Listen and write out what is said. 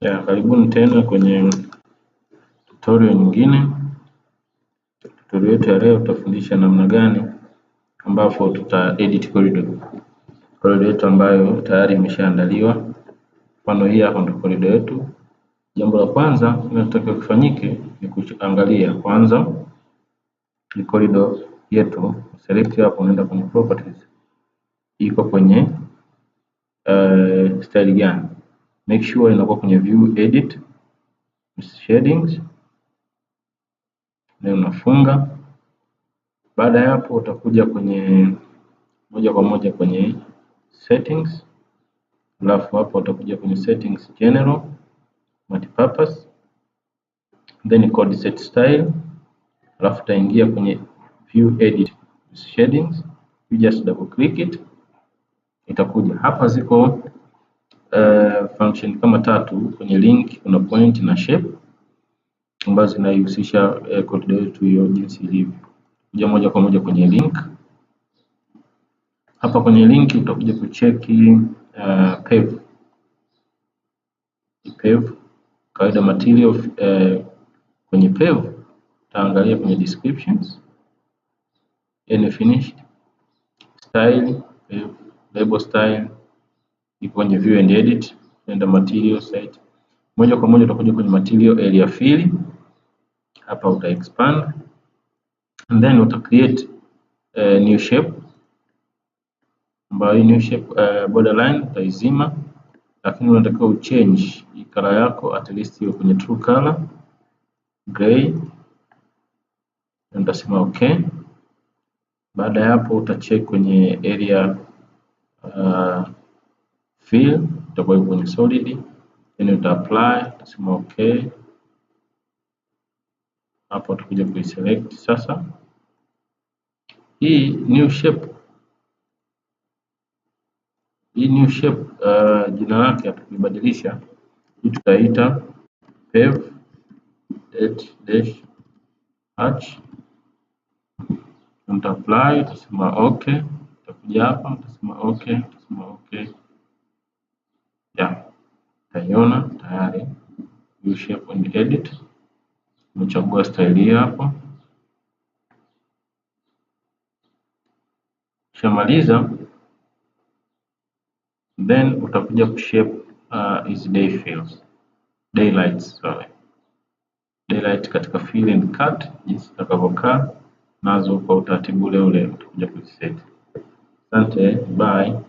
Karibuni tena kwenye tutorial nyingine. Tutorial yetu ya leo tutafundisha namna gani ambapo tuta edit corridor. Corridor yetu ambayo tayari imeshaandaliwa. Mfano hii hapa ndio corridor yetu. Jambo la kwanza linalotakiwa kufanyike ni kuangalia kwanza ni corridor yetu. Select hapo, unaenda kwenye properties. Iko kwenye style gani? Make sure inakuwa kwenye view edit shadings. Leo unafunga. Baada ya hapo utakuja kwenye moja kwa moja kwenye settings, alafu hapo utakuja kwenye settings general multipurpose, then code set style, alafu utaingia kwenye view edit shadings. You just double click it, itakuja hapa. Ziko function kama tatu kwenye link, kuna point na shape ambazo zinahusisha code yetu hiyo jinsi ilivyo. Kuja moja kwa moja kwenye link. Hapa kwenye link utakuja kucheki pave kawaida material. Kwenye pave utaangalia kwenye descriptions, any finished style, pave, label style, iko kwenye view and edit, and material site. Moja kwa moja utakuja kwenye material area fill. Hapa uta expand and then uta create new shape, ambayo new shape borderline utaizima, lakini unatakiwa uchange color yako at least hiyo kwenye true color gray, na utasema okay. Baada ya hapo utacheck kwenye area fill, utakuwa kwenye solid, then uta apply, utasema okay. Hapo utakuja kuiselect sasa hii new shape. Hii new shape jina lake atakibadilisha, hii tutaita pave dash hatch. Uta apply, utasema okay, utakuja hapa utasema okay, utasema okay. Utaiona tayari view shape and edit. Umechagua style hii hapo. Ukishamaliza then utakuja kushape is daylights katika fill and cut, jinsi utakavyokaa nazo kwa utaratibu ule utakuja kuset. Asante, bye.